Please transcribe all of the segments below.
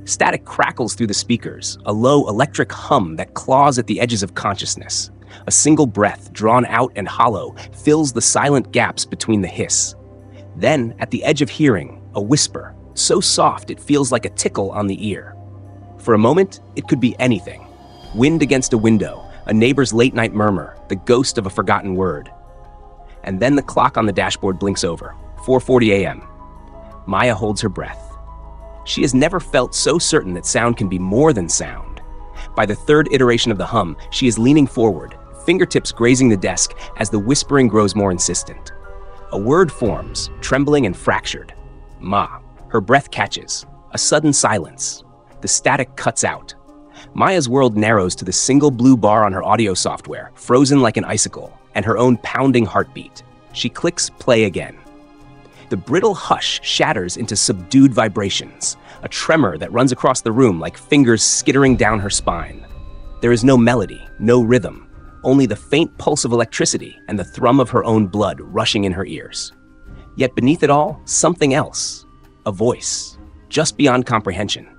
Static crackles through the speakers, a low electric hum that claws at the edges of consciousness. A single breath, drawn out and hollow, fills the silent gaps between the hiss. Then, at the edge of hearing, a whisper, so soft it feels like a tickle on the ear. For a moment, it could be anything. Wind against a window, a neighbor's late-night murmur, the ghost of a forgotten word. And then the clock on the dashboard blinks over, 4:40 a.m. Maya holds her breath. She has never felt so certain that sound can be more than sound. By the third iteration of the hum, she is leaning forward, fingertips grazing the desk as the whispering grows more insistent. A word forms, trembling and fractured. Ma. Her breath catches. A sudden silence. The static cuts out. Maya's world narrows to the single blue bar on her audio software, frozen like an icicle, and her own pounding heartbeat. She clicks play again. The brittle hush shatters into subdued vibrations, a tremor that runs across the room like fingers skittering down her spine. There is no melody, no rhythm, only the faint pulse of electricity and the thrum of her own blood rushing in her ears. Yet beneath it all, something else. A voice, just beyond comprehension.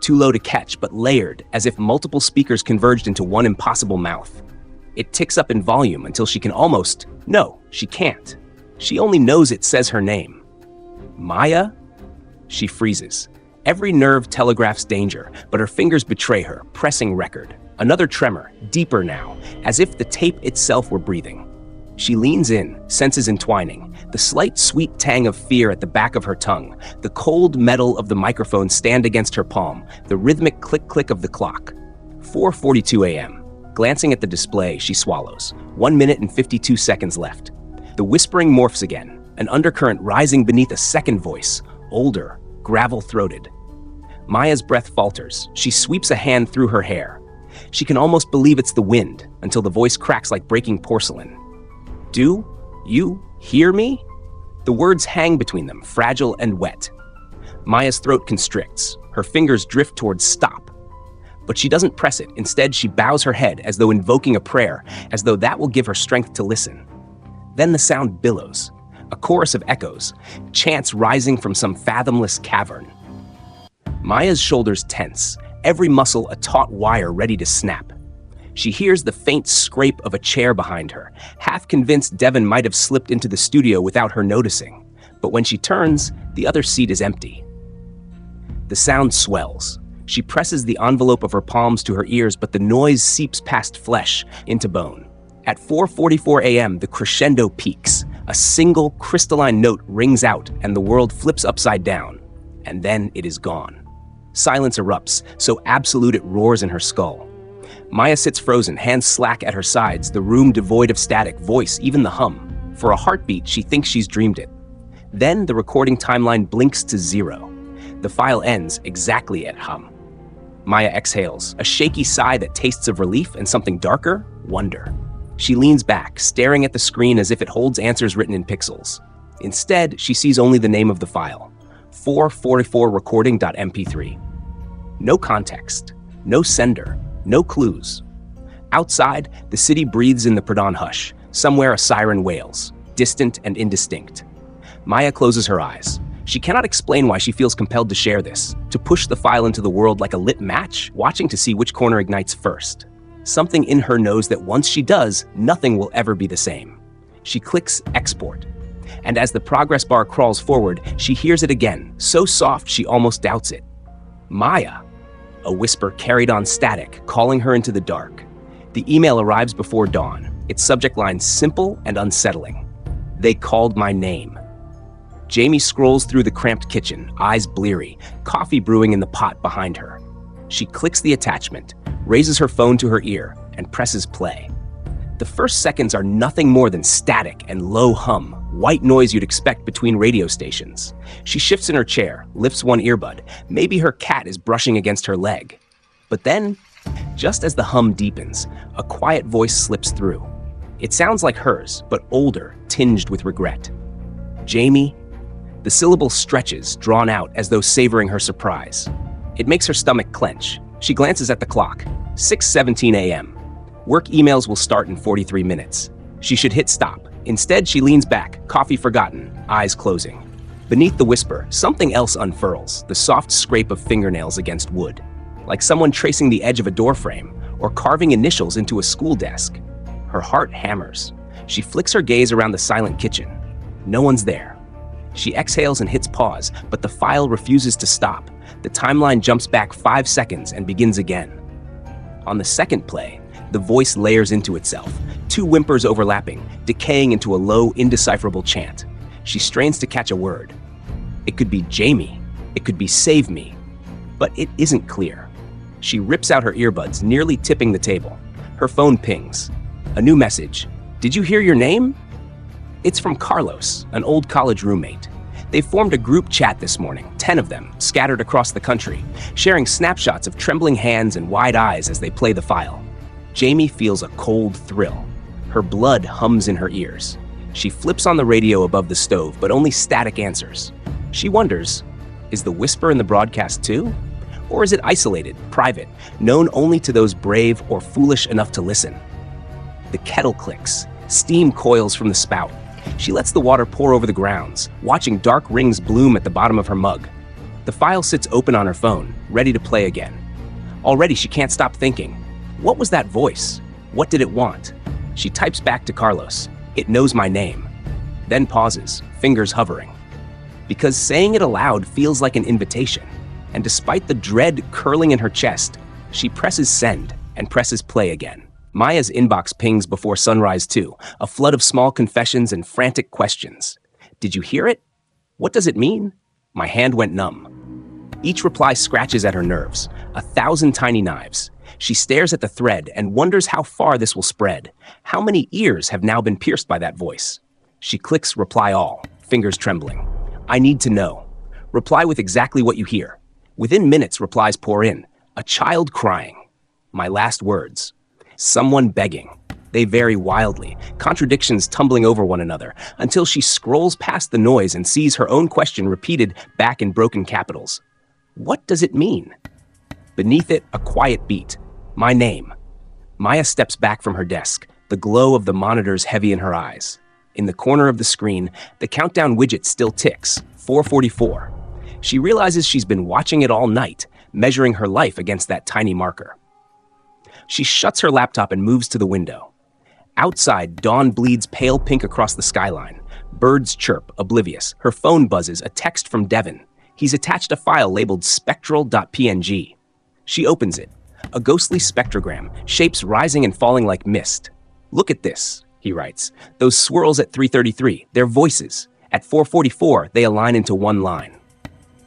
Too low to catch, but layered, as if multiple speakers converged into one impossible mouth. It ticks up in volume until she can almost... No, she can't. She only knows it says her name. Maya? She freezes. Every nerve telegraphs danger, but her fingers betray her, pressing record. Another tremor, deeper now, as if the tape itself were breathing. She leans in, senses entwining, the slight sweet tang of fear at the back of her tongue, the cold metal of the microphone stand against her palm, the rhythmic click-click of the clock. 4:42 a.m. Glancing at the display, she swallows. 1 minute and 52 seconds left. The whispering morphs again, an undercurrent rising beneath a second voice, older, gravel-throated. Maya's breath falters. She sweeps a hand through her hair. She can almost believe it's the wind, until the voice cracks like breaking porcelain. Do you hear me? The words hang between them, fragile and wet. Maya's throat constricts. Her fingers drift towards stop. But she doesn't press it. Instead, she bows her head as though invoking a prayer, as though that will give her strength to listen. Then the sound billows, a chorus of echoes, chants rising from some fathomless cavern. Maya's shoulders tense, every muscle a taut wire ready to snap. She hears the faint scrape of a chair behind her, half convinced Devon might have slipped into the studio without her noticing. But when she turns, the other seat is empty. The sound swells. She presses the envelope of her palms to her ears, but the noise seeps past flesh into bone. At 4:44 a.m., the crescendo peaks. A single crystalline note rings out, and the world flips upside down. And then it is gone. Silence erupts, so absolute it roars in her skull. Maya sits frozen, hands slack at her sides, the room devoid of static, voice, even the hum. For a heartbeat, she thinks she's dreamed it. Then the recording timeline blinks to 0. The file ends exactly at hum. Maya exhales, a shaky sigh that tastes of relief and something darker, wonder. She leans back, staring at the screen as if it holds answers written in pixels. Instead, she sees only the name of the file, 444recording.mp3. No context, no sender, no clues. Outside, the city breathes in the Pradhan hush. Somewhere a siren wails, distant and indistinct. Maya closes her eyes. She cannot explain why she feels compelled to share this, to push the file into the world like a lit match, watching to see which corner ignites first. Something in her knows that once she does, nothing will ever be the same. She clicks export. And as the progress bar crawls forward, she hears it again, so soft she almost doubts it. Maya. A whisper carried on static, calling her into the dark. The email arrives before dawn, its subject line simple and unsettling. They called my name. Jamie scrolls through the cramped kitchen, eyes bleary, coffee brewing in the pot behind her. She clicks the attachment, raises her phone to her ear, and presses play. The first seconds are nothing more than static and low hum, white noise you'd expect between radio stations. She shifts in her chair, lifts one earbud. Maybe her cat is brushing against her leg. But then, just as the hum deepens, a quiet voice slips through. It sounds like hers, but older, tinged with regret. Jamie. The syllable stretches, drawn out as though savoring her surprise. It makes her stomach clench. She glances at the clock. 6:17 a.m. Work emails will start in 43 minutes. She should hit stop. Instead, she leans back, coffee forgotten, eyes closing. Beneath the whisper, something else unfurls, the soft scrape of fingernails against wood, like someone tracing the edge of a doorframe or carving initials into a school desk. Her heart hammers. She flicks her gaze around the silent kitchen. No one's there. She exhales and hits pause, but the file refuses to stop. The timeline jumps back 5 seconds and begins again. On the second play, the voice layers into itself, 2 whimpers overlapping, decaying into a low, indecipherable chant. She strains to catch a word. It could be Jamie. It could be save me. But it isn't clear. She rips out her earbuds, nearly tipping the table. Her phone pings. A new message. Did you hear your name? It's from Carlos, an old college roommate. They formed a group chat this morning, 10 of them, scattered across the country, sharing snapshots of trembling hands and wide eyes as they play the file. Jamie feels a cold thrill. Her blood hums in her ears. She flips on the radio above the stove, but only static answers. She wonders, is the whisper in the broadcast too? Or is it isolated, private, known only to those brave or foolish enough to listen? The kettle clicks. Steam coils from the spout. She lets the water pour over the grounds, watching dark rings bloom at the bottom of her mug. The file sits open on her phone, ready to play again. Already she can't stop thinking, what was that voice? What did it want? She types back to Carlos, it knows my name. Then pauses, fingers hovering. Because saying it aloud feels like an invitation. And despite the dread curling in her chest, she presses send and presses play again. Maya's inbox pings before sunrise too, a flood of small confessions and frantic questions. Did you hear it? What does it mean? My hand went numb. Each reply scratches at her nerves, 1,000 tiny knives. She stares at the thread and wonders how far this will spread. How many ears have now been pierced by that voice? She clicks reply all, fingers trembling. I need to know. Reply with exactly what you hear. Within minutes, replies pour in. A child crying. My last words. Someone begging. They vary wildly, contradictions tumbling over one another, until she scrolls past the noise and sees her own question repeated back in broken capitals. What does it mean? Beneath it, a quiet beat. My name. Maya steps back from her desk, the glow of the monitors heavy in her eyes. In the corner of the screen, the countdown widget still ticks, 4:44. She realizes she's been watching it all night, measuring her life against that tiny marker. She shuts her laptop and moves to the window. Outside, dawn bleeds pale pink across the skyline. Birds chirp, oblivious. Her phone buzzes, a text from Devin. He's attached a file labeled spectral.png. She opens it. A ghostly spectrogram, shapes rising and falling like mist. Look at this, he writes. Those swirls at 3:33, they're voices. At 4:44, they align into one line.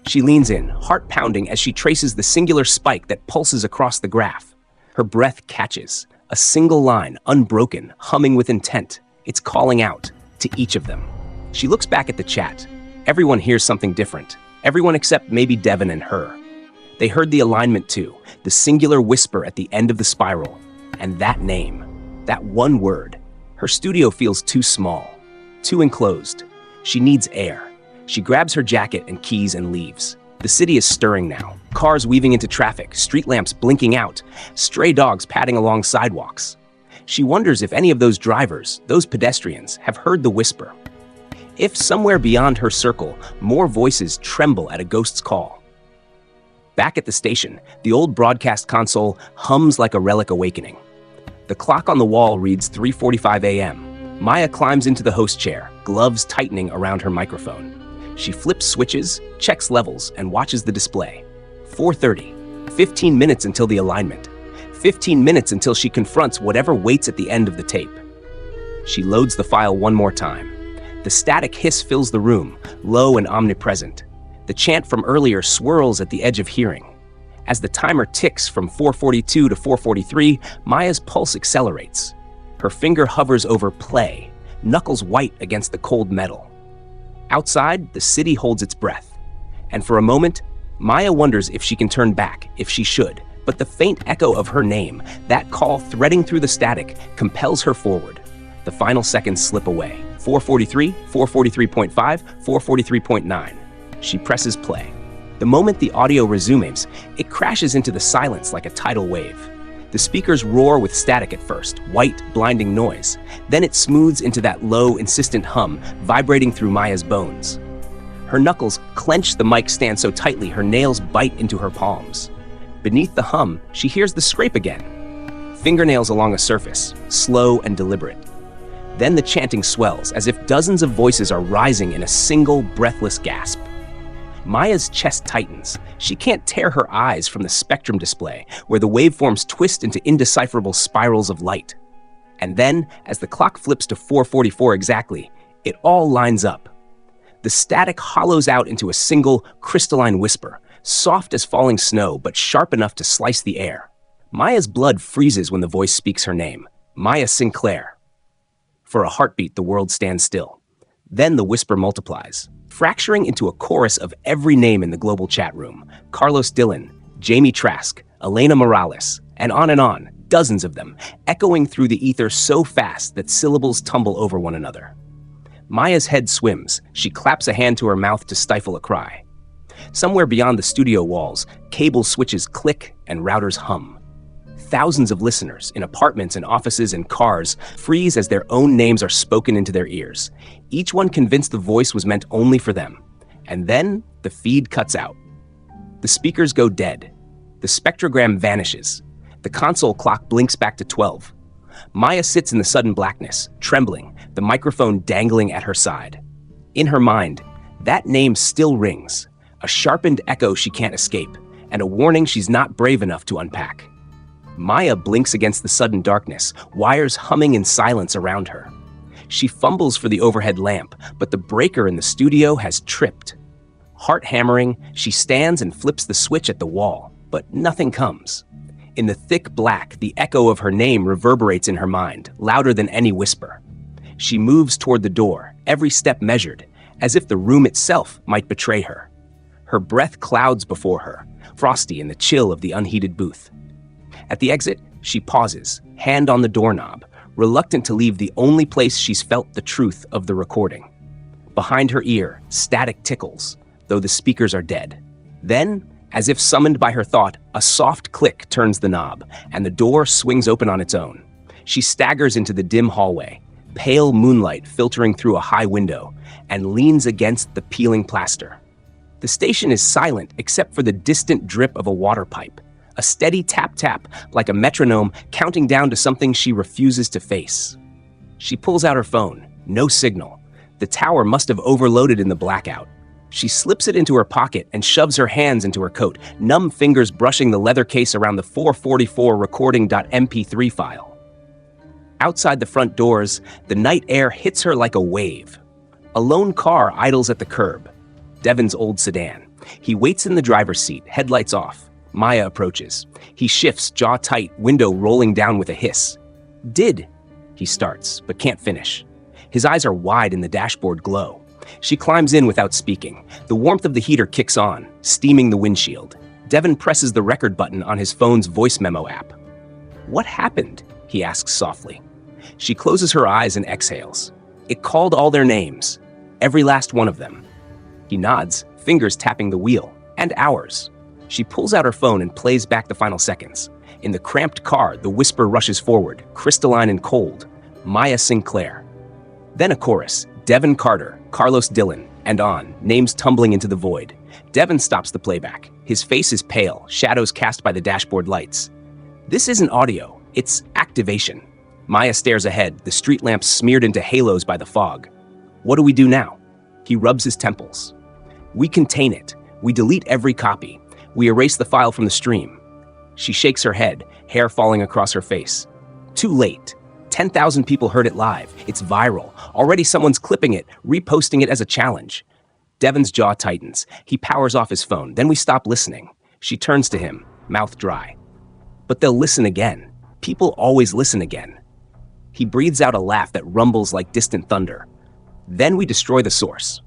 She leans in, heart pounding as she traces the singular spike that pulses across the graph. Her breath catches, a single line, unbroken, humming with intent. It's calling out to each of them. She looks back at the chat. Everyone hears something different. Everyone except maybe Devin and her. They heard the alignment too, the singular whisper at the end of the spiral. And that name, that one word. Her studio feels too small, too enclosed. She needs air. She grabs her jacket and keys and leaves. The city is stirring now. Cars weaving into traffic, street lamps blinking out, stray dogs padding along sidewalks. She wonders if any of those drivers, those pedestrians, have heard the whisper. If somewhere beyond her circle, more voices tremble at a ghost's call. Back at the station, the old broadcast console hums like a relic awakening. The clock on the wall reads 3:45 a.m. Maya climbs into the host chair, gloves tightening around her microphone. She flips switches, checks levels, and watches the display. 4:30, 15 minutes until the alignment. 15 minutes until she confronts whatever waits at the end of the tape. She loads the file one more time. The static hiss fills the room, low and omnipresent. The chant from earlier swirls at the edge of hearing. As the timer ticks from 4:42 to 4:43, Maya's pulse accelerates. Her finger hovers over play, knuckles white against the cold metal. Outside, the city holds its breath. And for a moment, Maya wonders if she can turn back, if she should. But the faint echo of her name, that call threading through the static, compels her forward. The final seconds slip away. 4:43, 4:43.5, 4:43.9. She presses play. The moment the audio resumes, it crashes into the silence like a tidal wave. The speakers roar with static at first, white, blinding noise. Then it smooths into that low, insistent hum, vibrating through Maya's bones. Her knuckles clench the mic stand so tightly her nails bite into her palms. Beneath the hum, she hears the scrape again. Fingernails along a surface, slow and deliberate. Then the chanting swells, as if dozens of voices are rising in a single, breathless gasp. Maya's chest tightens. She can't tear her eyes from the spectrum display, where the waveforms twist into indecipherable spirals of light. And then, as the clock flips to 4:44 exactly, it all lines up. The static hollows out into a single, crystalline whisper, soft as falling snow, but sharp enough to slice the air. Maya's blood freezes when the voice speaks her name, Maya Sinclair. For a heartbeat, the world stands still. Then the whisper multiplies, fracturing into a chorus of every name in the global chat room. Carlos Dillon, Jamie Trask, Elena Morales, and on, dozens of them, echoing through the ether so fast that syllables tumble over one another. Maya's head swims. She claps a hand to her mouth to stifle a cry. Somewhere beyond the studio walls, cable switches click and routers hum. Thousands of listeners in apartments and offices and cars freeze as their own names are spoken into their ears, each one convinced the voice was meant only for them. And then the feed cuts out. The speakers go dead. The spectrogram vanishes. The console clock blinks back to 12. Maya sits in the sudden blackness, trembling, the microphone dangling at her side. In her mind, that name still rings, a sharpened echo she can't escape, and a warning she's not brave enough to unpack. Maya blinks against the sudden darkness, wires humming in silence around her. She fumbles for the overhead lamp, but the breaker in the studio has tripped. Heart hammering, she stands and flips the switch at the wall, but nothing comes. In the thick black, the echo of her name reverberates in her mind, louder than any whisper. She moves toward the door, every step measured, as if the room itself might betray her. Her breath clouds before her, frosty in the chill of the unheated booth. At the exit, she pauses, hand on the doorknob, reluctant to leave the only place she's felt the truth of the recording. Behind her ear, static tickles, though the speakers are dead. Then, as if summoned by her thought, a soft click turns the knob, and the door swings open on its own. She staggers into the dim hallway, pale moonlight filtering through a high window, and leans against the peeling plaster. The station is silent except for the distant drip of a water pipe, a steady tap-tap like a metronome counting down to something she refuses to face. She pulls out her phone. No signal. The tower must have overloaded in the blackout. She slips it into her pocket and shoves her hands into her coat, numb fingers brushing the leather case around the 444 recording.mp3 file. Outside the front doors, the night air hits her like a wave. A lone car idles at the curb. Devin's old sedan. He waits in the driver's seat, headlights off. Maya approaches. He shifts, jaw tight, window rolling down with a hiss. He starts, but can't finish. His eyes are wide in the dashboard glow. She climbs in without speaking. The warmth of the heater kicks on, steaming the windshield. Devin presses the record button on his phone's voice memo app. "What happened?" he asks softly. She closes her eyes and exhales. It called all their names, every last one of them. He nods, fingers tapping the wheel, and hours. She pulls out her phone and plays back the final seconds. In the cramped car, the whisper rushes forward, crystalline and cold. Maya Sinclair. Then a chorus. Devin Carter, Carlos Dillon, and on, names tumbling into the void. Devin stops the playback. His face is pale, shadows cast by the dashboard lights. This isn't audio, it's activation. Maya stares ahead, the street lamps smeared into halos by the fog. What do we do now? He rubs his temples. We contain it. We delete every copy. We erase the file from the stream. She shakes her head, hair falling across her face. Too late. 10,000 people heard it live. It's viral. Already someone's clipping it, reposting it as a challenge. Devin's jaw tightens. He powers off his phone. Then we stop listening. She turns to him, mouth dry. But they'll listen again. People always listen again. He breathes out a laugh that rumbles like distant thunder. Then we destroy the source.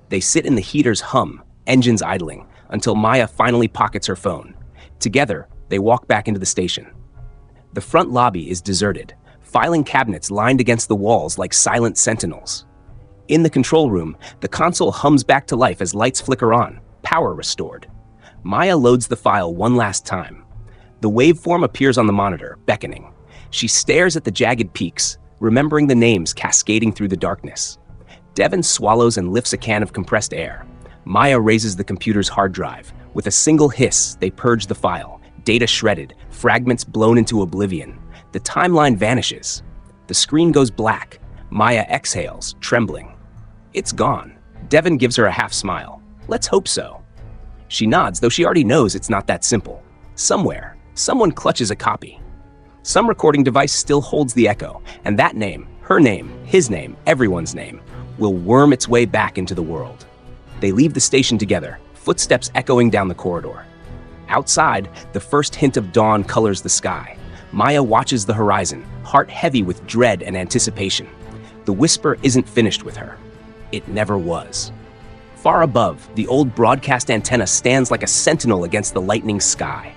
They sit in the heater's hum, engines idling, until Maya finally pockets her phone. Together, they walk back into the station. The front lobby is deserted. Filing cabinets lined against the walls like silent sentinels. In the control room, the console hums back to life as lights flicker on, power restored. Maya loads the file one last time. The waveform appears on the monitor, beckoning. She stares at the jagged peaks, remembering the names cascading through the darkness. Devin swallows and lifts a can of compressed air. Maya raises the computer's hard drive. With a single hiss, they purge the file. Data shredded, fragments blown into oblivion. The timeline vanishes. The screen goes black. Maya exhales, trembling. It's gone. Devon gives her a half smile. Let's hope so. She nods, though she already knows it's not that simple. Somewhere, someone clutches a copy. Some recording device still holds the echo, and that name, her name, his name, everyone's name, will worm its way back into the world. They leave the station together, footsteps echoing down the corridor. Outside, the first hint of dawn colors the sky. Maya watches the horizon, heart heavy with dread and anticipation. The whisper isn't finished with her. It never was. Far above, the old broadcast antenna stands like a sentinel against the lightening sky.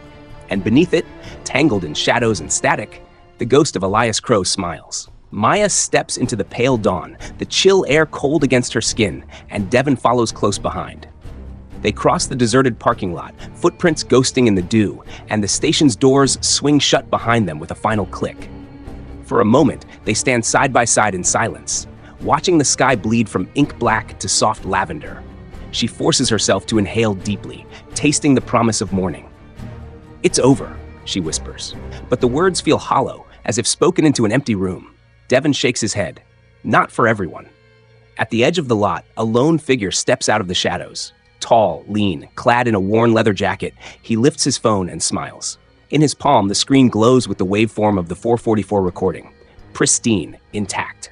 And beneath it, tangled in shadows and static, the ghost of Elias Crow smiles. Maya steps into the pale dawn, the chill air cold against her skin, and Devon follows close behind. They cross the deserted parking lot, footprints ghosting in the dew, and the station's doors swing shut behind them with a final click. For a moment, they stand side by side in silence, watching the sky bleed from ink black to soft lavender. She forces herself to inhale deeply, tasting the promise of morning. "It's over," she whispers, but the words feel hollow, as if spoken into an empty room. Devon shakes his head. Not for everyone. At the edge of the lot, a lone figure steps out of the shadows. Tall, lean, clad in a worn leather jacket, he lifts his phone and smiles. In his palm, the screen glows with the waveform of the 444 recording. Pristine, intact.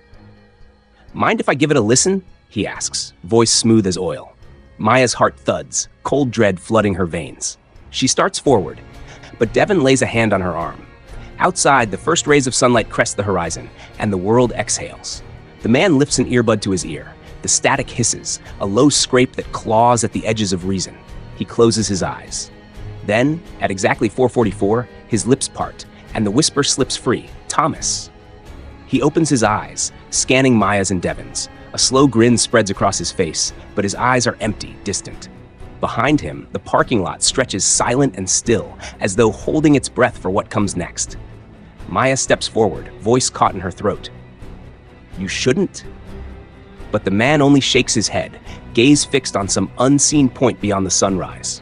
"Mind if I give it a listen?" he asks, voice smooth as oil. Maya's heart thuds, cold dread flooding her veins. She starts forward, but Devon lays a hand on her arm. Outside, the first rays of sunlight crest the horizon, and the world exhales. The man lifts an earbud to his ear. The static hisses, a low scrape that claws at the edges of reason. He closes his eyes. Then, at exactly 4:44, his lips part, and the whisper slips free. "Thomas." He opens his eyes, scanning Maya's and Devon's. A slow grin spreads across his face, but his eyes are empty, distant. Behind him, the parking lot stretches silent and still, as though holding its breath for what comes next. Maya steps forward, voice caught in her throat. "You shouldn't." But the man only shakes his head, gaze fixed on some unseen point beyond the sunrise.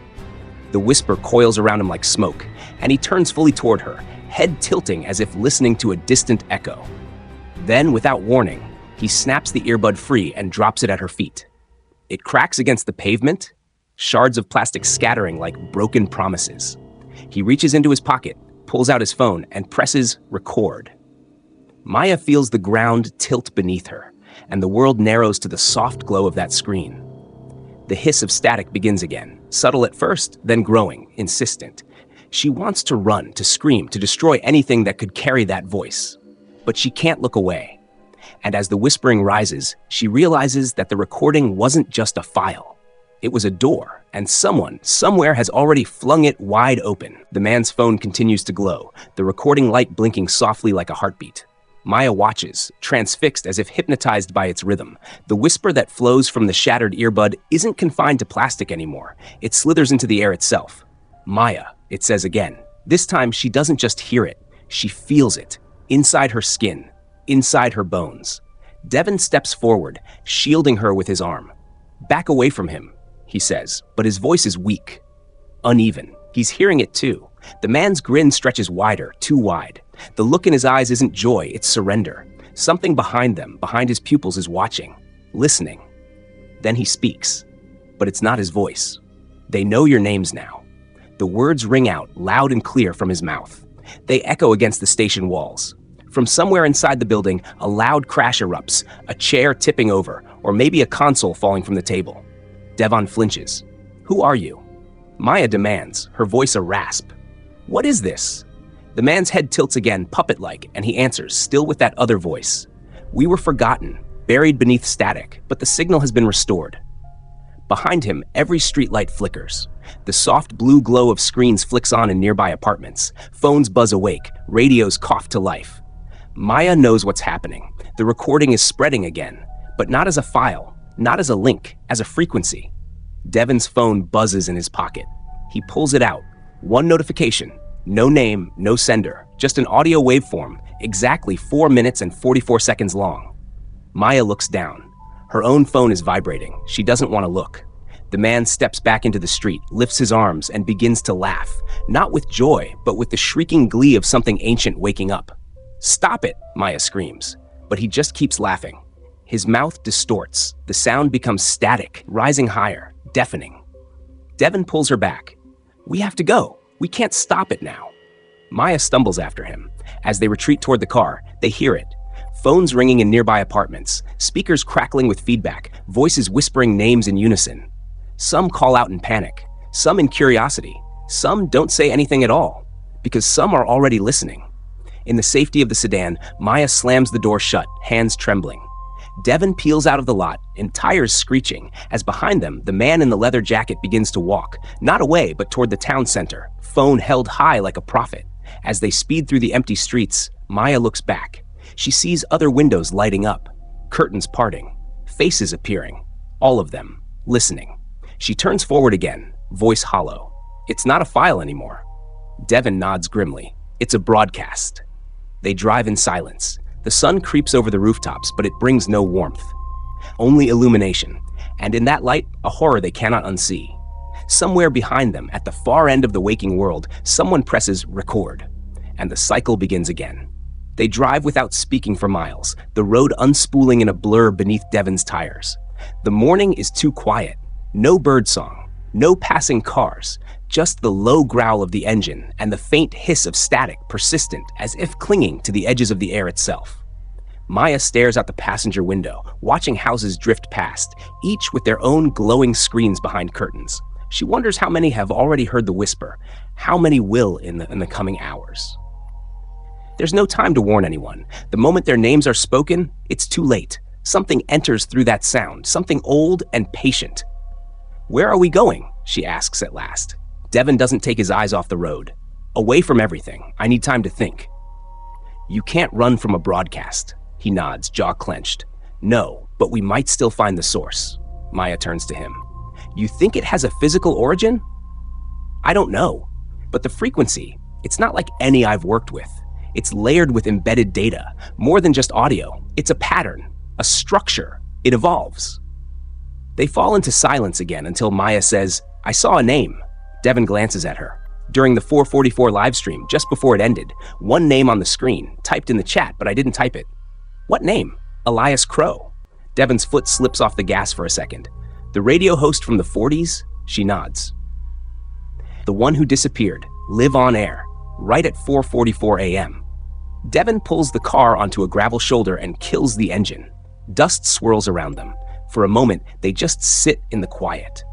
The whisper coils around him like smoke, and he turns fully toward her, head tilting as if listening to a distant echo. Then, without warning, he snaps the earbud free and drops it at her feet. It cracks against the pavement, shards of plastic scattering like broken promises. He reaches into his pocket, pulls out his phone, and presses record. Maya feels the ground tilt beneath her, and the world narrows to the soft glow of that screen. The hiss of static begins again, subtle at first, then growing, insistent. She wants to run, to scream, to destroy anything that could carry that voice. But she can't look away. And as the whispering rises, she realizes that the recording wasn't just a file. It was a door, and someone, somewhere, has already flung it wide open. The man's phone continues to glow, the recording light blinking softly like a heartbeat. Maya watches, transfixed as if hypnotized by its rhythm. The whisper that flows from the shattered earbud isn't confined to plastic anymore. It slithers into the air itself. "Maya," it says again. This time, she doesn't just hear it. She feels it, inside her skin, inside her bones. Devon steps forward, shielding her with his arm. "Back away from him," he says, but his voice is weak, uneven. He's hearing it too. The man's grin stretches wider, too wide. The look in his eyes isn't joy, it's surrender. Something behind them, behind his pupils, is watching, listening. Then he speaks, but it's not his voice. "They know your names now." The words ring out, loud and clear from his mouth. They echo against the station walls. From somewhere inside the building, a loud crash erupts, a chair tipping over, or maybe a console falling from the table. Devon flinches. "Who are you?" Maya demands, her voice a rasp. "What is this?" The man's head tilts again, puppet-like, and he answers, still with that other voice. "We were forgotten, buried beneath static, but the signal has been restored." Behind him, every streetlight flickers. The soft blue glow of screens flicks on in nearby apartments. Phones buzz awake, radios cough to life. Maya knows what's happening. The recording is spreading again, but not as a file, not as a link, as a frequency. Devon's phone buzzes in his pocket. He pulls it out. One notification. No name, no sender, just an audio waveform, exactly 4 minutes and 44 seconds long. Maya looks down. Her own phone is vibrating. She doesn't want to look. The man steps back into the street, lifts his arms, and begins to laugh, not with joy, but with the shrieking glee of something ancient waking up. "Stop it," Maya screams, but he just keeps laughing. His mouth distorts. The sound becomes static, rising higher, deafening. Devon pulls her back. "We have to go. We can't stop it now." Maya stumbles after him. As they retreat toward the car, they hear it. Phones ringing in nearby apartments, speakers crackling with feedback, voices whispering names in unison. Some call out in panic, some in curiosity, some don't say anything at all, because some are already listening. In the safety of the sedan, Maya slams the door shut, hands trembling. Devon peels out of the lot, in tires screeching, as behind them, the man in the leather jacket begins to walk, not away, but toward the town center, phone held high like a prophet. As they speed through the empty streets, Maya looks back. She sees other windows lighting up, curtains parting, faces appearing, all of them, listening. She turns forward again, voice hollow. "It's not a file anymore." Devon nods grimly. "It's a broadcast." They drive in silence. The sun creeps over the rooftops, but it brings no warmth. Only illumination, and in that light, a horror they cannot unsee. Somewhere behind them, at the far end of the waking world, someone presses record, and the cycle begins again. They drive without speaking for miles, the road unspooling in a blur beneath Devon's tires. The morning is too quiet. No birdsong, no passing cars, just the low growl of the engine and the faint hiss of static persistent as if clinging to the edges of the air itself. Maya stares out the passenger window, watching houses drift past, each with their own glowing screens behind curtains. She wonders how many have already heard the whisper, how many will in the coming hours. There's no time to warn anyone. The moment their names are spoken, it's too late. Something enters through that sound, something old and patient. "Where are we going?" she asks at last. Devon doesn't take his eyes off the road. "Away from everything. I need time to think." "You can't run from a broadcast." He nods, jaw clenched. "No, but we might still find the source." Maya turns to him. "You think it has a physical origin?" "I don't know. But the frequency, it's not like any I've worked with. It's layered with embedded data, more than just audio. It's a pattern, a structure. It evolves." They fall into silence again until Maya says, "I saw a name." Devon glances at her. During the 444 live stream, just before it ended, one name on the screen, typed in the chat, but I didn't type it. "What name?" "Elias Crow." Devon's foot slips off the gas for a second. "The radio host from the 40s? She nods. "The one who disappeared, live on air, right at 4:44 a.m. Devon pulls the car onto a gravel shoulder and kills the engine. Dust swirls around them. For a moment, they just sit in the quiet.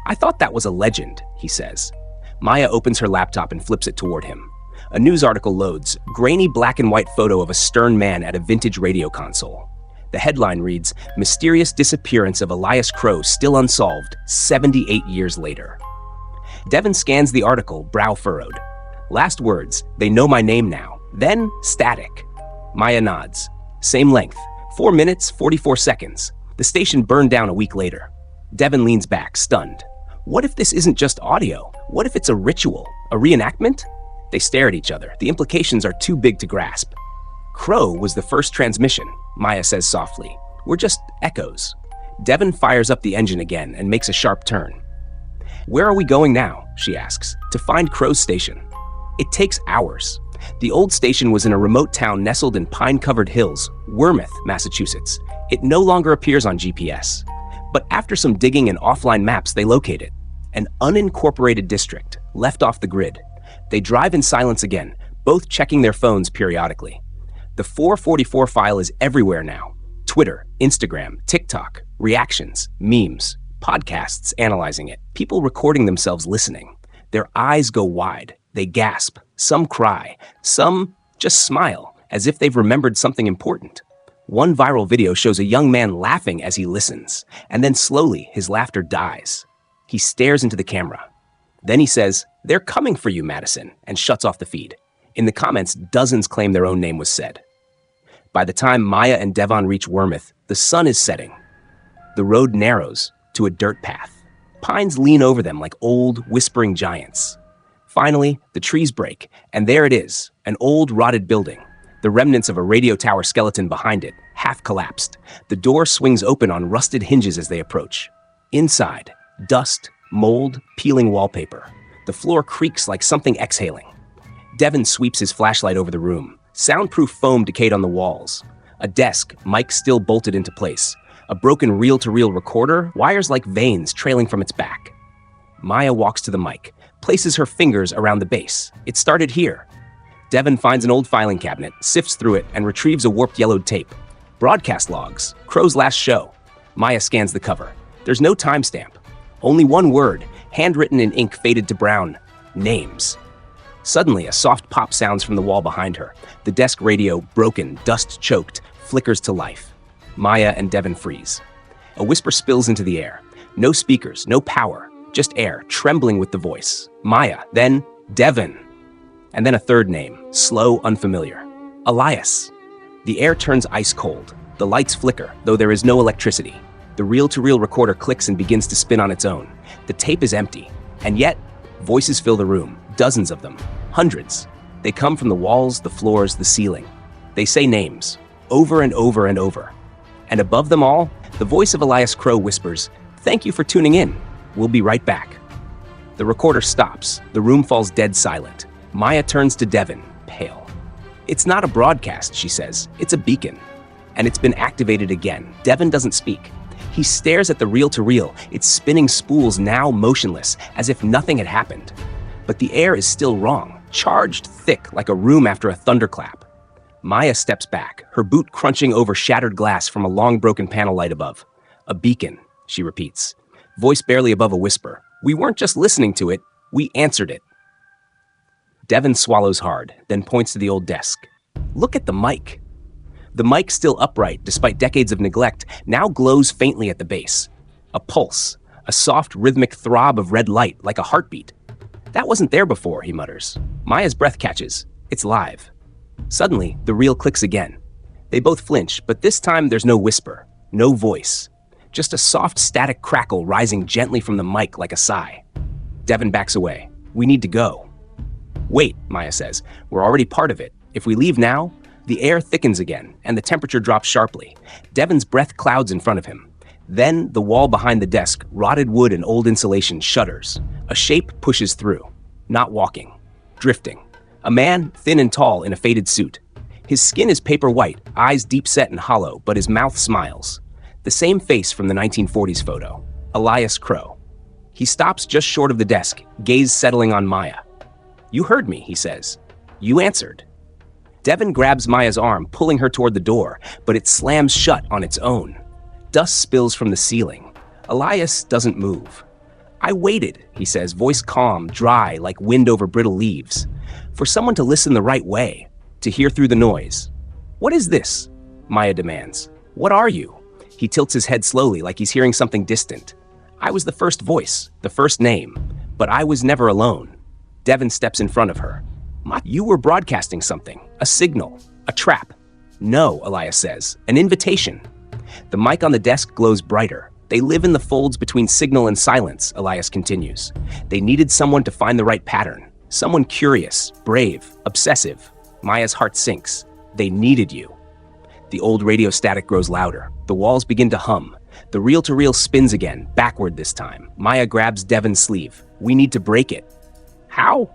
"I thought that was a legend," he says. Maya opens her laptop and flips it toward him. A news article loads, grainy black and white photo of a stern man at a vintage radio console. The headline reads, "Mysterious disappearance of Elias Crow still unsolved, 78 years later." Devon scans the article, brow furrowed. Last words, "They know my name now." Then, static. Maya nods. Same length, 4 minutes, 44 seconds. The station burned down a week later. Devon leans back, stunned. What if this isn't just audio? What if it's a ritual, a reenactment? They stare at each other. The implications are too big to grasp. "Crow was the first transmission," Maya says softly. "We're just echoes." Devon fires up the engine again and makes a sharp turn. "Where are we going now?" she asks. "To find Crow's station." It takes hours. The old station was in a remote town nestled in pine-covered hills, Wormouth, Massachusetts. It no longer appears on GPS. But after some digging and offline maps, they locate it. An unincorporated district, left off the grid. They drive in silence again, both checking their phones periodically. The 444 file is everywhere now. Twitter, Instagram, TikTok, reactions, memes, podcasts analyzing it, people recording themselves listening. Their eyes go wide. They gasp. Some cry. Some just smile, as if they've remembered something important. One viral video shows a young man laughing as he listens, and then slowly his laughter dies. He stares into the camera. Then he says, "They're coming for you, Madison," and shuts off the feed. In the comments, dozens claim their own name was said. By the time Maya and Devon reach Wormouth, the sun is setting. The road narrows to a dirt path. Pines lean over them like old, whispering giants. Finally, the trees break, and there it is, an old, rotted building. The remnants of a radio tower skeleton behind it, half collapsed. The door swings open on rusted hinges as they approach. Inside, Dust, mold, peeling wallpaper. The floor creaks like something exhaling. Devin sweeps his flashlight over the room. Soundproof foam decayed on the walls. A desk, mic still bolted into place. A broken reel-to-reel recorder, wires like veins trailing from its back. Maya walks to the mic, places her fingers around the base. It started here. Devin finds an old filing cabinet, sifts through it, and retrieves a warped yellowed tape. Broadcast logs, Crow's last show. Maya scans the cover. There's no timestamp. Only one word, handwritten in ink faded to brown. Names. Suddenly, a soft pop sounds from the wall behind her. The desk radio, broken, dust-choked, flickers to life. Maya and Devin freeze. A whisper spills into the air. No speakers, no power, just air, trembling with the voice. Maya, then Devin. And then a third name, slow, unfamiliar. Elias. The air turns ice cold. The lights flicker, though there is no electricity. The reel-to-reel recorder clicks and begins to spin on its own. The tape is empty. And yet, voices fill the room, dozens of them, hundreds. They come from the walls, the floors, the ceiling. They say names, over and over and over. And above them all, the voice of Elias Crow whispers, "Thank you for tuning in. We'll be right back." The recorder stops. The room falls dead silent. Maya turns to Devin, pale. "It's not a broadcast," she says. "It's a beacon." And it's been activated again. Devin doesn't speak. He stares at the reel-to-reel, its spinning spools now motionless, as if nothing had happened. But the air is still wrong, charged thick like a room after a thunderclap. Maya steps back, her boot crunching over shattered glass from a long broken panel light above. "A beacon," she repeats, voice barely above a whisper. "We weren't just listening to it, we answered it." Devin swallows hard, then points to the old desk. "Look at the mic." The mic, still upright despite decades of neglect, now glows faintly at the base. A pulse, a soft rhythmic throb of red light like a heartbeat. "That wasn't there before," he mutters. Maya's breath catches. It's live. Suddenly, the reel clicks again. They both flinch, but this time there's no whisper, no voice. Just a soft static crackle rising gently from the mic like a sigh. Devin backs away. "We need to go." "Wait," Maya says. "We're already part of it. If we leave now..." The air thickens again, and the temperature drops sharply. Devin's breath clouds in front of him. Then, the wall behind the desk, rotted wood and old insulation, shudders. A shape pushes through. Not walking. Drifting. A man, thin and tall, in a faded suit. His skin is paper white, eyes deep-set and hollow, but his mouth smiles. The same face from the 1940s photo. Elias Crow. He stops just short of the desk, gaze settling on Maya. "You heard me," he says. "You answered." Devin grabs Maya's arm, pulling her toward the door, but it slams shut on its own. Dust spills from the ceiling. Elias doesn't move. "I waited," he says, voice calm, dry, like wind over brittle leaves. "For someone to listen the right way, to hear through the noise." "What is this?" Maya demands. "What are you?" He tilts his head slowly, like he's hearing something distant. "I was the first voice, the first name, but I was never alone." Devin steps in front of her. "You were broadcasting something, a signal, a trap." "No," Elias says, "an invitation." The mic on the desk glows brighter. "They live in the folds between signal and silence," Elias continues. "They needed someone to find the right pattern, someone curious, brave, obsessive." Maya's heart sinks. "They needed you." The old radio static grows louder. The walls begin to hum. The reel-to-reel spins again, backward this time. Maya grabs Devin's sleeve. "We need to break it." "How?"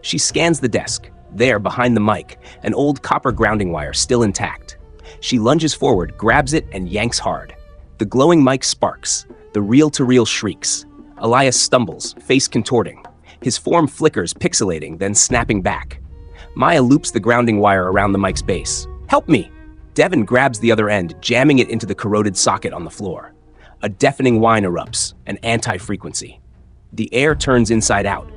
She scans the desk. There, behind the mic, an old copper grounding wire still intact. She lunges forward, grabs it, and yanks hard. The glowing mic sparks. The reel-to-reel shrieks. Elias stumbles, face contorting. His form flickers, pixelating, then snapping back. Maya loops the grounding wire around the mic's base. "Help me!" Devin grabs the other end, jamming it into the corroded socket on the floor. A deafening whine erupts, an anti-frequency. The air turns inside out.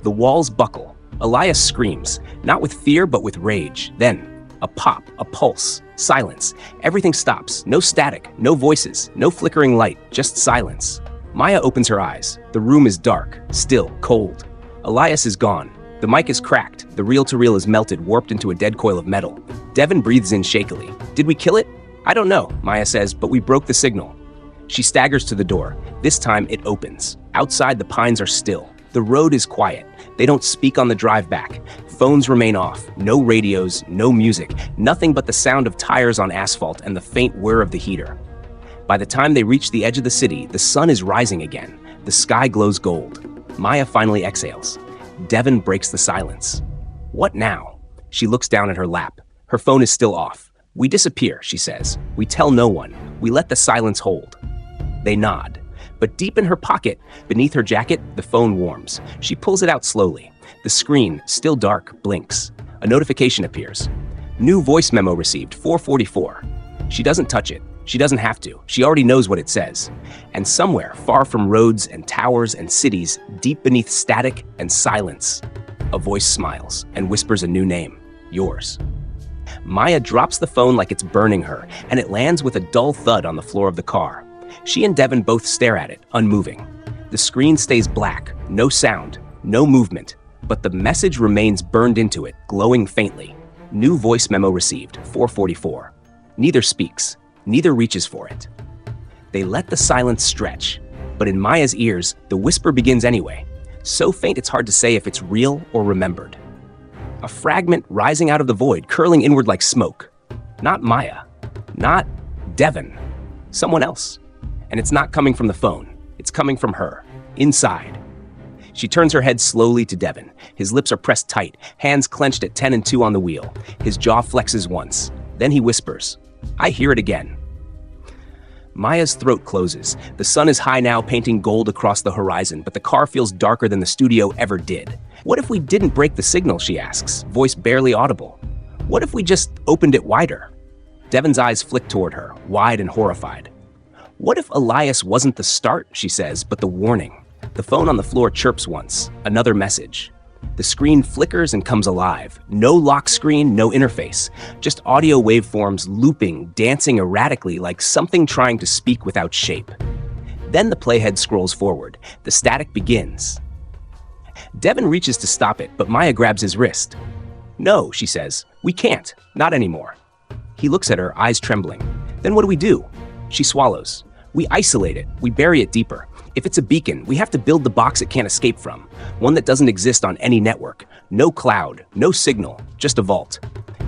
The walls buckle. Elias screams, not with fear but with rage. Then, a pop, a pulse, silence. Everything stops. No static, no voices, no flickering light, just silence. Maya opens her eyes. The room is dark, still, cold. Elias is gone. The mic is cracked. The reel-to-reel is melted, warped into a dead coil of metal. Devin breathes in shakily. "Did we kill it?" "I don't know," Maya says, "but we broke the signal." She staggers to the door. This time, it opens. Outside, the pines are still. The road is quiet. They don't speak on the drive back. Phones remain off. No radios, no music. Nothing but the sound of tires on asphalt and the faint whir of the heater. By the time they reach the edge of the city, the sun is rising again. The sky glows gold. Maya finally exhales. Devon breaks the silence. What now? She looks down at her lap. Her phone is still off. We disappear, she says. We tell no one. We let the silence hold. They nod. But deep in her pocket, beneath her jacket, the phone warms. She pulls it out slowly. The screen, still dark, blinks. A notification appears. New voice memo received, 444. She doesn't touch it. She doesn't have to. She already knows what it says. And somewhere, far from roads and towers and cities, deep beneath static and silence, a voice smiles and whispers a new name. Yours. Maya drops the phone like it's burning her, and it lands with a dull thud on the floor of the car. She and Devon both stare at it, unmoving. The screen stays black, no sound, no movement, but the message remains burned into it, glowing faintly. New voice memo received, 444. Neither speaks, neither reaches for it. They let the silence stretch, but in Maya's ears, the whisper begins anyway. So faint it's hard to say if it's real or remembered. A fragment rising out of the void, curling inward like smoke. Not Maya, not Devon, someone else. And it's not coming from the phone, it's coming from her, inside. She turns her head slowly to Devon. His lips are pressed tight, hands clenched at 10 and 2 on the wheel. His jaw flexes once. Then he whispers, I hear it again. Maya's throat closes. The sun is high now, painting gold across the horizon, but the car feels darker than the studio ever did. What if we didn't break the signal, she asks, voice barely audible. What if we just opened it wider? Devon's eyes flick toward her, wide and horrified. What if Elias wasn't the start, she says, but the warning? The phone on the floor chirps once, another message. The screen flickers and comes alive. No lock screen, no interface. Just audio waveforms looping, dancing erratically like something trying to speak without shape. Then the playhead scrolls forward. The static begins. Devon reaches to stop it, but Maya grabs his wrist. No, she says, we can't, not anymore. He looks at her, eyes trembling. Then what do? She swallows. We isolate it, we bury it deeper. If it's a beacon, we have to build the box it can't escape from. One that doesn't exist on any network. No cloud, no signal, just a vault.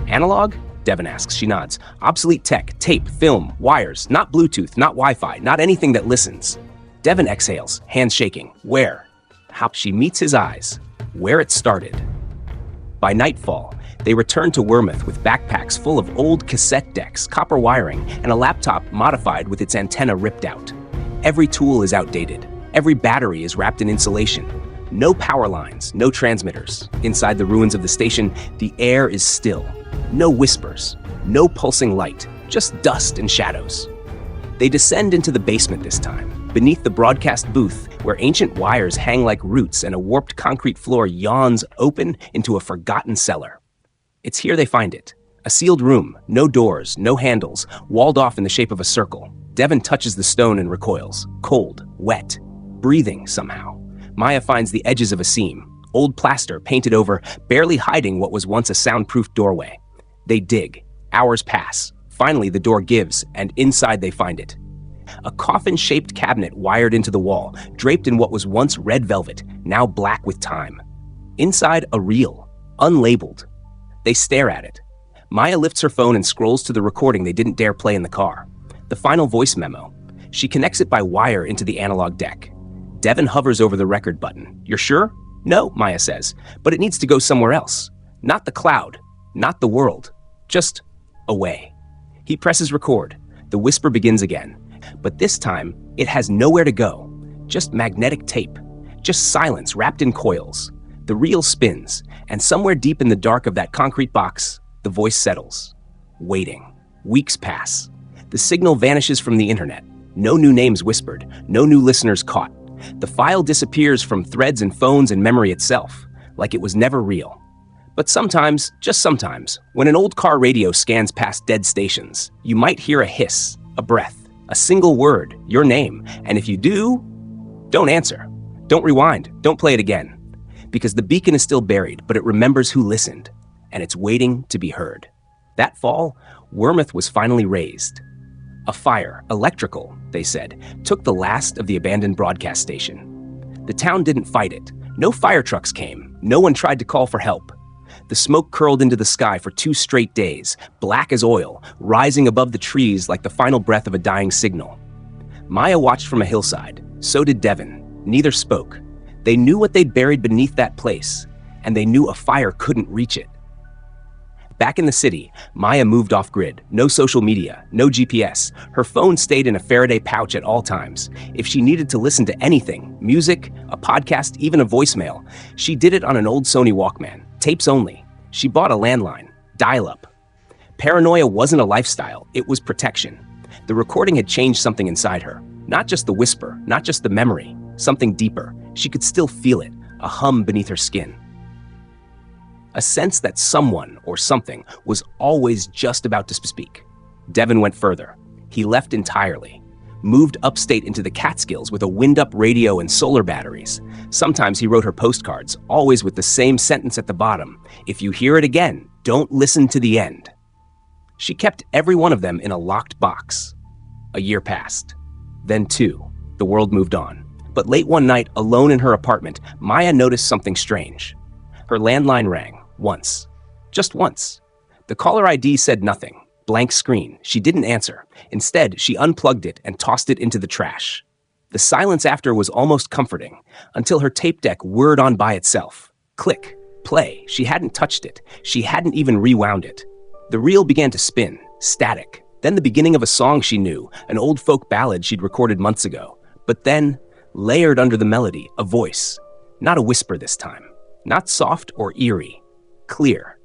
Analog? Devon asks. She nods. Obsolete tech, tape, film, wires, not Bluetooth, not Wi-Fi, not anything that listens. Devon exhales, hands shaking. Where? How? She meets his eyes. Where it started. By nightfall, they return to Weymouth with backpacks full of old cassette decks, copper wiring, and a laptop modified with its antenna ripped out. Every tool is outdated. Every battery is wrapped in insulation. No power lines, no transmitters. Inside the ruins of the station, the air is still. No whispers, no pulsing light, just dust and shadows. They descend into the basement this time, beneath the broadcast booth, where ancient wires hang like roots and a warped concrete floor yawns open into a forgotten cellar. It's here they find it. A sealed room, no doors, no handles, walled off in the shape of a circle. Devon touches the stone and recoils. Cold, wet, breathing somehow. Maya finds the edges of a seam, old plaster painted over, barely hiding what was once a soundproof doorway. They dig. Hours pass. Finally, the door gives, and inside they find it. A coffin-shaped cabinet wired into the wall, draped in what was once red velvet, now black with time. Inside, a reel, unlabeled. They stare at it. Maya lifts her phone and scrolls to the recording they didn't dare play in the car. The final voice memo. She connects it by wire into the analog deck. Devon hovers over the record button. You're sure? No, Maya says, but it needs to go somewhere else. Not the cloud, not the world, just away. He presses record. The whisper begins again, but this time it has nowhere to go. Just magnetic tape, just silence wrapped in coils. The reel spins, and somewhere deep in the dark of that concrete box, the voice settles. Waiting. Weeks pass. The signal vanishes from the internet. No new names whispered, no new listeners caught. The file disappears from threads and phones and memory itself, like it was never real. But sometimes, just sometimes, when an old car radio scans past dead stations, you might hear a hiss, a breath, a single word, your name, and if you do, don't answer. Don't rewind, don't play it again. Because the beacon is still buried, but it remembers who listened, and it's waiting to be heard. That fall, Weymouth was finally razed. A fire, electrical, they said, took the last of the abandoned broadcast station. The town didn't fight it. No fire trucks came. No one tried to call for help. The smoke curled into the sky for 2 straight days, black as oil, rising above the trees like the final breath of a dying signal. Maya watched from a hillside. So did Devin. Neither spoke. They knew what they'd buried beneath that place, and they knew a fire couldn't reach it. Back in the city, Maya moved off-grid. No social media, no GPS. Her phone stayed in a Faraday pouch at all times. If she needed to listen to anything, music, a podcast, even a voicemail, she did it on an old Sony Walkman, tapes only. She bought a landline, dial-up. Paranoia wasn't a lifestyle, it was protection. The recording had changed something inside her. Not just the whisper, not just the memory, something deeper. She could still feel it, a hum beneath her skin. A sense that someone or something was always just about to speak. Devin went further. He left entirely. Moved upstate into the Catskills with a wind-up radio and solar batteries. Sometimes he wrote her postcards, always with the same sentence at the bottom. If you hear it again, don't listen to the end. She kept every one of them in a locked box. A year passed. Then 2. The world moved on. But late one night, alone in her apartment, Maya noticed something strange. Her landline rang. Once. Just once. The caller ID said nothing. Blank screen. She didn't answer. Instead, she unplugged it and tossed it into the trash. The silence after was almost comforting, until her tape deck whirred on by itself. Click. Play. She hadn't touched it. She hadn't even rewound it. The reel began to spin. Static. Then the beginning of a song she knew, an old folk ballad she'd recorded months ago. But then, layered under the melody, a voice. Not a whisper this time. Not soft or eerie. Clear.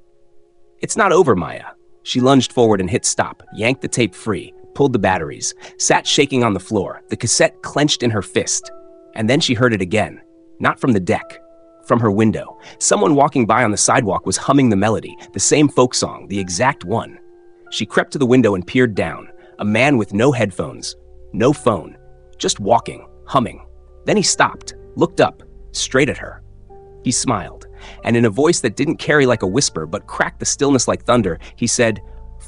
It's not over, Maya. She lunged forward and hit stop, yanked the tape free, pulled the batteries, sat shaking on the floor, the cassette clenched in her fist. And then she heard it again. Not from the deck. From her window. Someone walking by on the sidewalk was humming the melody, the same folk song, the exact one. She crept to the window and peered down. A man with no headphones, no phone, just walking, humming. Then he stopped, looked up, straight at her. He smiled, and in a voice that didn't carry like a whisper but cracked the stillness like thunder, he said,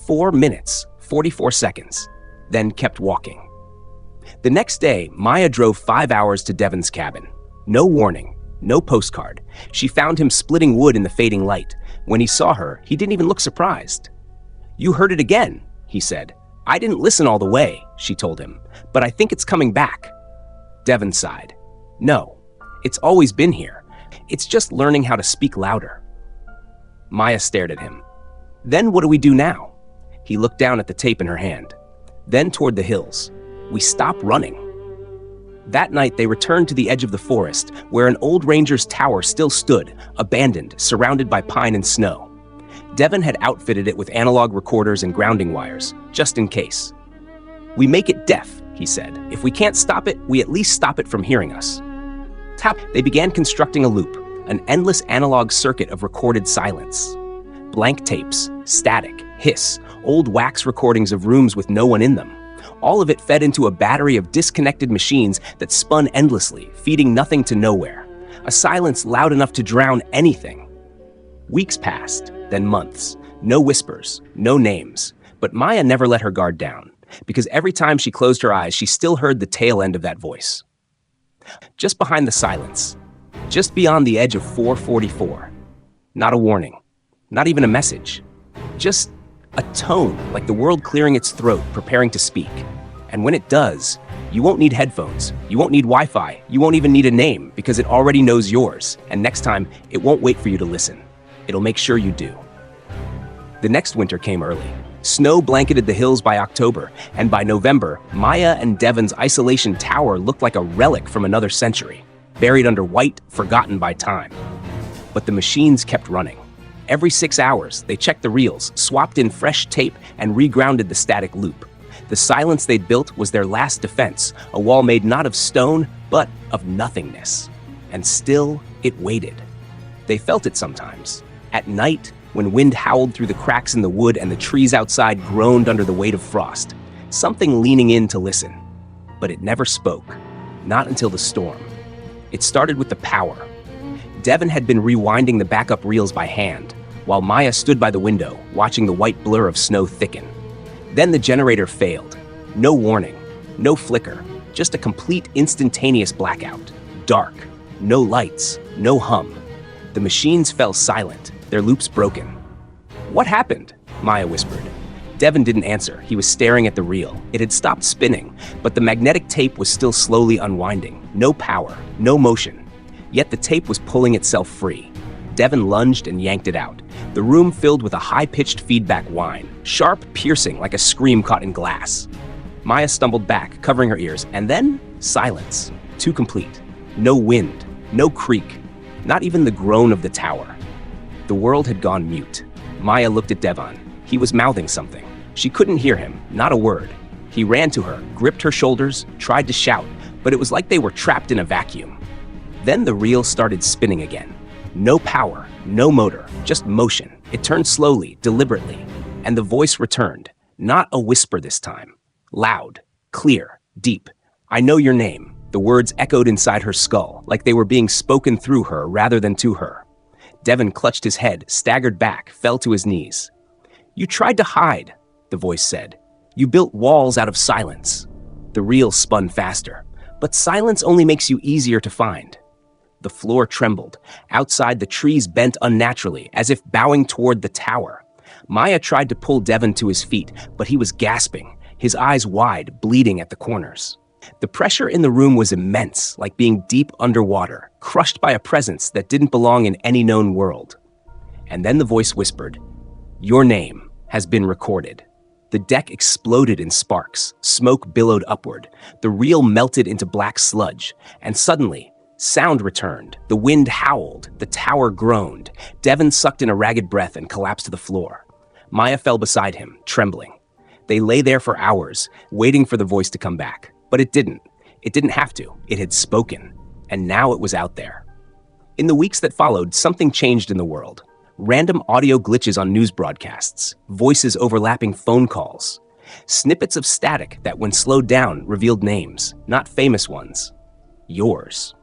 4 minutes, 44 seconds, then kept walking. The next day, Maya drove 5 hours to Devin's cabin. No warning, no postcard. She found him splitting wood in the fading light. When he saw her, he didn't even look surprised. You heard it again, he said. I didn't listen all the way, she told him, but I think it's coming back. Devin sighed. No, it's always been here. It's just learning how to speak louder. Maya stared at him. Then what do we do now? He looked down at the tape in her hand. Then toward the hills. We stop running. That night they returned to the edge of the forest, where an old ranger's tower still stood, abandoned, surrounded by pine and snow. Devin had outfitted it with analog recorders and grounding wires, just in case. We make it deaf, he said. If we can't stop it, we at least stop it from hearing us. They began constructing a loop, an endless analog circuit of recorded silence. Blank tapes, static, hiss, old wax recordings of rooms with no one in them. All of it fed into a battery of disconnected machines that spun endlessly, feeding nothing to nowhere. A silence loud enough to drown anything. Weeks passed, then months. No whispers, no names. But Maya never let her guard down, because every time she closed her eyes, she still heard the tail end of that voice. Just behind the silence, just beyond the edge of 444. Not a warning, not even a message. Just a tone, like the world clearing its throat, preparing to speak. And when it does, you won't need headphones, you won't need Wi-Fi, you won't even need a name, because it already knows yours. And next time, it won't wait for you to listen. It'll make sure you do. The next winter came early. Snow blanketed the hills by October, and by November, Maya and Devin's isolation tower looked like a relic from another century, buried under white, forgotten by time. But the machines kept running. Every 6 hours, they checked the reels, swapped in fresh tape, and regrounded the static loop. The silence they'd built was their last defense, a wall made not of stone, but of nothingness. And still, it waited. They felt it sometimes. At night, when wind howled through the cracks in the wood and the trees outside groaned under the weight of frost, something leaning in to listen. But it never spoke, not until the storm. It started with the power. Devin had been rewinding the backup reels by hand, while Maya stood by the window, watching the white blur of snow thicken. Then the generator failed. No warning, no flicker, just a complete instantaneous blackout. Dark, no lights, no hum. The machines fell silent, their loops broken. What happened? Maya whispered. Devin didn't answer. He was staring at the reel. It had stopped spinning, but the magnetic tape was still slowly unwinding. No power, no motion. Yet the tape was pulling itself free. Devin lunged and yanked it out. The room filled with a high-pitched feedback whine, sharp, piercing like a scream caught in glass. Maya stumbled back, covering her ears, and then silence. Too complete. No wind, no creak, not even the groan of the tower. The world had gone mute. Maya looked at Devon. He was mouthing something. She couldn't hear him, not a word. He ran to her, gripped her shoulders, tried to shout, but it was like they were trapped in a vacuum. Then the reel started spinning again. No power, no motor, just motion. It turned slowly, deliberately, and the voice returned. Not a whisper this time. Loud, clear, deep. I know your name. The words echoed inside her skull, like they were being spoken through her rather than to her. Devin clutched his head, staggered back, fell to his knees. You tried to hide, the voice said. You built walls out of silence. The reel spun faster, but silence only makes you easier to find. The floor trembled. Outside, the trees bent unnaturally, as if bowing toward the tower. Maya tried to pull Devin to his feet, but he was gasping, his eyes wide, bleeding at the corners. The pressure in the room was immense, like being deep underwater, crushed by a presence that didn't belong in any known world. And then the voice whispered, Your name has been recorded. The deck exploded in sparks, smoke billowed upward, the reel melted into black sludge, and suddenly, sound returned. The wind howled, the tower groaned. Devin sucked in a ragged breath and collapsed to the floor. Maya fell beside him, trembling. They lay there for hours, waiting for the voice to come back. But it didn't. It didn't have to. It had spoken. And now it was out there. In the weeks that followed, something changed in the world. Random audio glitches on news broadcasts, voices overlapping phone calls, snippets of static that, when slowed down, revealed names, not famous ones. Yours.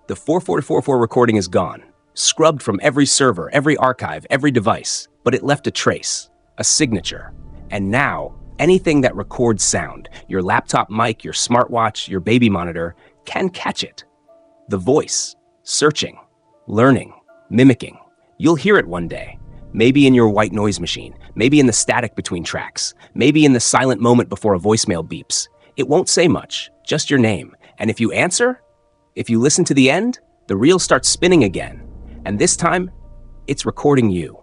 The 4444 recording is gone, scrubbed from every server, every archive, every device, but it left a trace, a signature. And now, anything that records sound, your laptop mic, your smartwatch, your baby monitor, can catch it. The voice, searching, learning, mimicking. You'll hear it one day, maybe in your white noise machine, maybe in the static between tracks, maybe in the silent moment before a voicemail beeps. It won't say much, just your name. And if you answer, if you listen to the end, the reel starts spinning again. And this time, it's recording you.